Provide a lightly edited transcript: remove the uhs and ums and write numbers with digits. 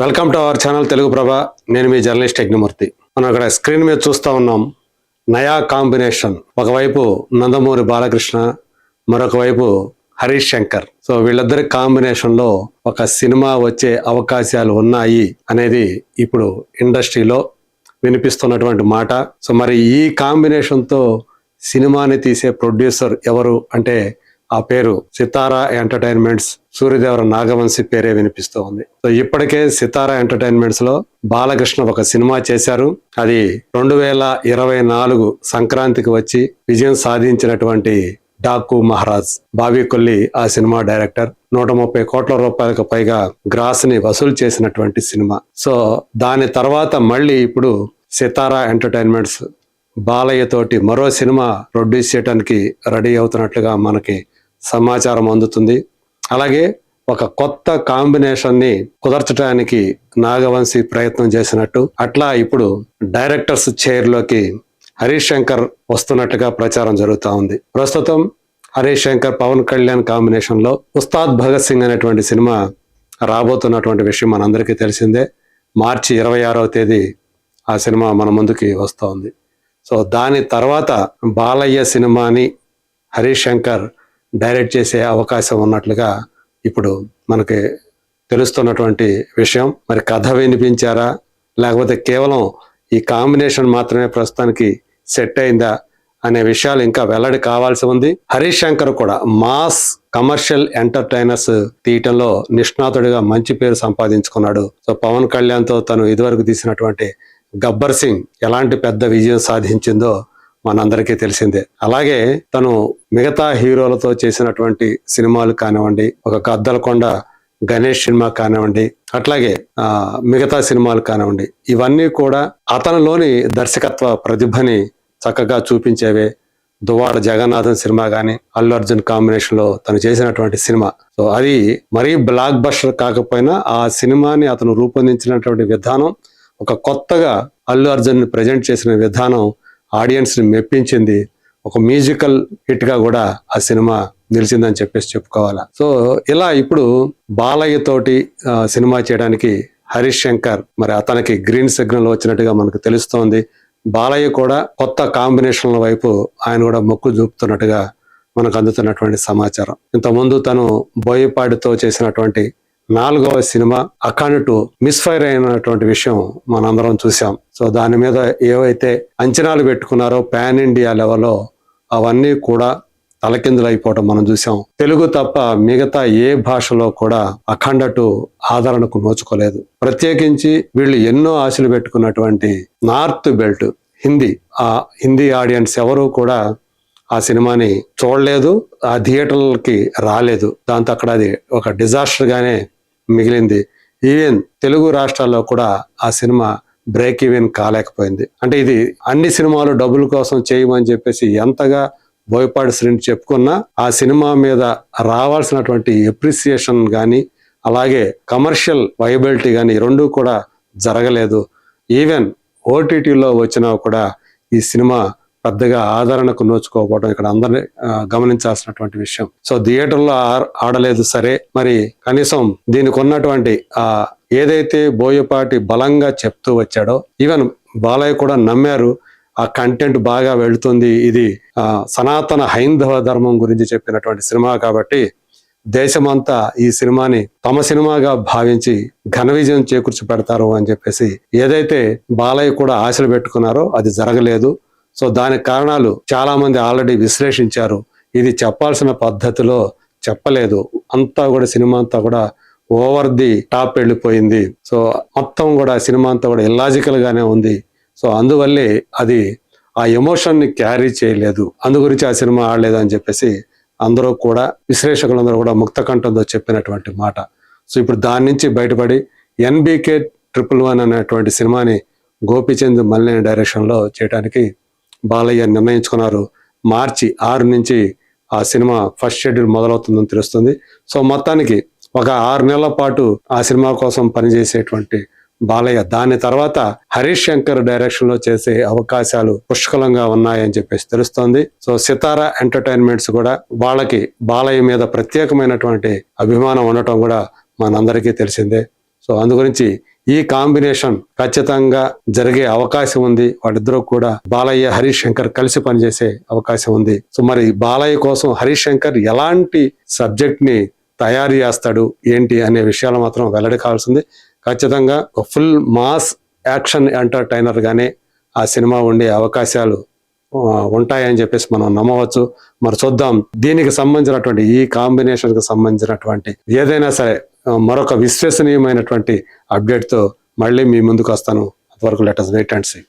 Welcome to our channel Telugu Prabha. నేను మీ journalist Yagnamurthy. మనం ఇక్కడ స్క్రీన్ మీద చూస్తూ ఉన్నాం నయా కాంబినేషన్. ఒకవైపు నందమూరి బాలకృష్ణ, మరొక వైపు హరీష్ శంకర్. సో వీళ్ళిద్దరి కాంబినేషన్ లో ఒక సినిమా వచ్చే అవకాశాలు ఉన్నాయి అనేది ఇప్పుడు ఇండస్ట్రీలో వినిపిస్తున్నటువంటి మాట. సో మరి ఈ కాంబినేషన్ తో సినిమాని తీసే ప్రొడ్యూసర్ ఎవరు అంటే ఆ పేరు సితారా ఎంటర్టైన్మెంట్స్, సూర్యదేవర నాగవంశి పేరే వినిపిస్తూ ఉంది. సో ఇప్పటికే సితారా ఎంటర్టైన్మెంట్స్ లో బాలకృష్ణ ఒక సినిమా చేశారు. అది 2024 సంక్రాంతికి వచ్చి విజయం సాధించినటువంటి డాకు మహారాజ్. బాబీ కొల్లి ఆ సినిమా డైరెక్టర్. 130 కోట్ల రూపాయలకు పైగా గ్రాస్ ని వసూలు చేసినటువంటి సినిమా. సో దాని తర్వాత మళ్ళీ ఇప్పుడు సితారా ఎంటర్టైన్మెంట్స్ బాలయ్య తోటి మరో సినిమా ప్రొడ్యూస్ చేయడానికి రెడీ అవుతున్నట్లుగా మనకి సమాచారం అందుతుంది. అలాగే ఒక కొత్త కాంబినేషన్ ని కుదర్చడానికి నాగవంశి ప్రయత్నం చేసినట్టు, అట్లా ఇప్పుడు డైరెక్టర్స్ చైర్ లోకి హరీష్ శంకర్ వస్తున్నట్టుగా ప్రచారం జరుగుతూ ఉంది. ప్రస్తుతం హరీష్ శంకర్, పవన్ కళ్యాణ్ కాంబినేషన్ లో ఉస్తాద్ భగత్ సింగ్ అనేటువంటి సినిమా రాబోతున్నటువంటి విషయం మనందరికీ తెలిసిందే. మార్చి 26వ తేదీ ఆ సినిమా మన ముందుకి వస్తూ ఉంది. సో దాని తర్వాత బాలయ్య సినిమాని హరీష్ శంకర్ డైరెక్ట్ చేసే అవకాశం ఉన్నట్లుగా ఇప్పుడు మనకి తెలుస్తున్నటువంటి విషయం. మరి కథ వినిపించారా, లేకపోతే కేవలం ఈ కాంబినేషన్ మాత్రమే ప్రస్తుతానికి సెట్ అయిందా అనే విషయాలు ఇంకా వెల్లడి కావాల్సి ఉంది. హరీష్ శంకర్ కూడా మాస్ కమర్షియల్ ఎంటర్టైనర్స్ తీయటంలో నిష్ణాతుడిగా మంచి పేరు సంపాదించుకున్నాడు. సో పవన్ కళ్యాణ్ తో తను ఇదివరకు తీసినటువంటి గబ్బర్ సింగ్ ఎలాంటి పెద్ద విజయం సాధించిందో మనందరికీ తెలిసిందే. అలాగే తను మిగతా హీరోలతో చేసినటువంటి సినిమాలు కానివ్వండి, ఒక గద్దలకొండ గణేష్ సినిమా కానివ్వండి, అట్లాగే మిగతా సినిమాలు కానివ్వండి, ఇవన్నీ కూడా అతనిలోని దర్శకత్వ ప్రతిభని చక్కగా చూపించేవే. దువ్వాడ జగన్నాథన్ సినిమా గాని, అల్లు అర్జున్ కాంబినేషన్ లో తను చేసినటువంటి సినిమా. సో అది మరీ బ్లాక్ బస్టర్ కాకపోయినా ఆ సినిమాని అతను రూపొందించినటువంటి విధానం, ఒక కొత్తగా అల్లు అర్జున్ ని ప్రజెంట్ చేసిన విధానం ఆడియన్స్ ని మెప్పించింది. ఒక మ్యూజికల్ హిట్ గా కూడా ఆ సినిమా నిలిచిందని చెప్పేసి చెప్పుకోవాలా. సో ఇలా ఇప్పుడు బాలయ్య తోటి సినిమా చేయడానికి హరీష్ శంకర్, మరి అతనికి గ్రీన్ సిగ్నల్ వచ్చినట్టుగా మనకు తెలుస్తోంది. బాలయ్య కూడా కొత్త కాంబినేషన్ల వైపు ఆయన కూడా మొక్కు చూపుతున్నట్టుగా మనకు అందుతున్నటువంటి సమాచారం. ఇంతకుముందు తను బోయపాడితో చేసినటువంటి 4వ సినిమా అఖండ్ 2 మిస్ఫైర్ అయినటువంటి విషయం మనందరం చూసాం. సో దాని మీద ఏవైతే అంచనాలు పెట్టుకున్నారో పాన్ ఇండియా లెవెల్లో అవన్నీ కూడా తలకిందులు అయిపోవటం మనం చూసాం. తెలుగు తప్ప మిగతా ఏ భాషలో కూడా అఖండ్ 2 ఆదరణకు నోచుకోలేదు. ప్రత్యేకించి వీళ్ళు ఎన్నో ఆశలు పెట్టుకున్నటువంటి నార్త్ బెల్ట్ హిందీ ఆడియన్స్ ఎవరు కూడా ఆ సినిమాని చూడలేదు, ఆ థియేటర్లకి రాలేదు. దాంతో అక్కడ అది ఒక డిజాస్టర్ గానే మిగిలింది. ఈవెన్ తెలుగు రాష్ట్రాల్లో కూడా ఆ సినిమా బ్రేక్ ఈవెన్ కాలేకపోయింది. అంటే ఇది అన్ని సినిమాలు డబ్బుల కోసం చేయమని చెప్పేసి ఎంతగా బోయపాటి శ్రీని చెప్పుకున్నా ఆ సినిమా మీద రావాల్సినటువంటి ఎప్రిసియేషన్ కానీ, అలాగే కమర్షియల్ వైబిలిటీ కానీ రెండూ కూడా జరగలేదు. ఈవెన్ ఓటీటీలో వచ్చినా కూడా ఈ సినిమా పెద్దగా ఆదరణకు నోచుకోకపోవడం ఇక్కడ అందరినీ గమనించాల్సినటువంటి విషయం. సో థియేటర్లో ఆడలేదు సరే, మరి కనీసం దీనికి ఉన్నటువంటి ఏదైతే బోయపాటి బలంగా చెప్తూ వచ్చాడో, ఈవెన్ బాలయ్య కూడా నమ్మారు ఆ కంటెంట్ బాగా వెళుతుంది, ఇది సనాతన హైందవ ధర్మం గురించి చెప్పినటువంటి సినిమా కాబట్టి దేశమంతా ఈ సినిమాని తమ సినిమాగా భావించి ఘన విజయం చేకూర్చి పెడతారు అని చెప్పేసి ఏదైతే బాలయ్య కూడా ఆశలు పెట్టుకున్నారో అది జరగలేదు. సో దానికి కారణాలు చాలా మంది ఆల్రెడీ విశ్లేషించారు. ఇది చెప్పాల్సిన పద్ధతిలో చెప్పలేదు. అంతా కూడా సినిమా అంతా కూడా ఓవర్ ది టాప్ వెళ్ళిపోయింది. సో మొత్తం కూడా సినిమా అంతా కూడా ఇల్లాజికల్ గానే ఉంది. సో అందువల్లే అది ఆ ఎమోషన్ ని క్యారీ చేయలేదు, అందు గురించి ఆ సినిమా ఆడలేదు అని చెప్పేసి అందరూ కూడా విశ్లేషకులందరూ కూడా ముక్త కంఠంతో చెప్పినటువంటి మాట. సో ఇప్పుడు దాని నుంచి బయటపడి NBK 111 అనేటువంటి సినిమాని గోపీచంద్ మల్లేని డైరెక్షన్ లో చేయడానికి బాలయ్య నిర్ణయించుకున్నారు. మార్చి 6 నుంచి ఆ సినిమా ఫస్ట్ షెడ్యూల్ మొదలవుతుందని తెలుస్తుంది. సో మొత్తానికి ఒక 6 నెలల పాటు ఆ సినిమా కోసం పనిచేసేటువంటి బాలయ్య దాని తర్వాత హరీష్ శంకర్ డైరెక్షన్ లో చేసే అవకాశాలు పుష్కలంగా ఉన్నాయని చెప్పేసి తెలుస్తోంది. సో సితారా ఎంటర్టైన్మెంట్స్ కూడా వాళ్ళకి బాలయ్య మీద ప్రత్యేకమైనటువంటి అభిమానం ఉండటం కూడా మనందరికీ తెలిసిందే. సో అందు గురించి ఈ కాంబినేషన్ ఖచ్చితంగా జరిగే అవకాశం ఉంది. వాళ్ళిద్దరూ కూడా బాలయ్య, హరీష్ శంకర్ కలిసి పనిచేసే అవకాశం ఉంది. సో మరి బాలయ్య కోసం హరీష్ శంకర్ ఎలాంటి సబ్జెక్ట్ ని తయారు చేస్తాడు ఏంటి అనే విషయాలు మాత్రం వెల్లడి కావాల్సింది. ఖచ్చితంగా ఫుల్ మాస్ యాక్షన్ ఎంటర్టైనర్ గానే ఆ సినిమా ఉండే అవకాశాలు ఉంటాయని చెప్పేసి మనం నమ్మవచ్చు. మరి చూద్దాం దీనికి సంబంధించినటువంటి ఈ కాంబినేషన్ కి సంబంధించినటువంటి ఏదైనా సరే మరొక విశ్వసనీయమైనటువంటి అప్డేట్ తో మళ్ళీ మీ ముందుకు వస్తాను. అంతవరకు let us wait and see.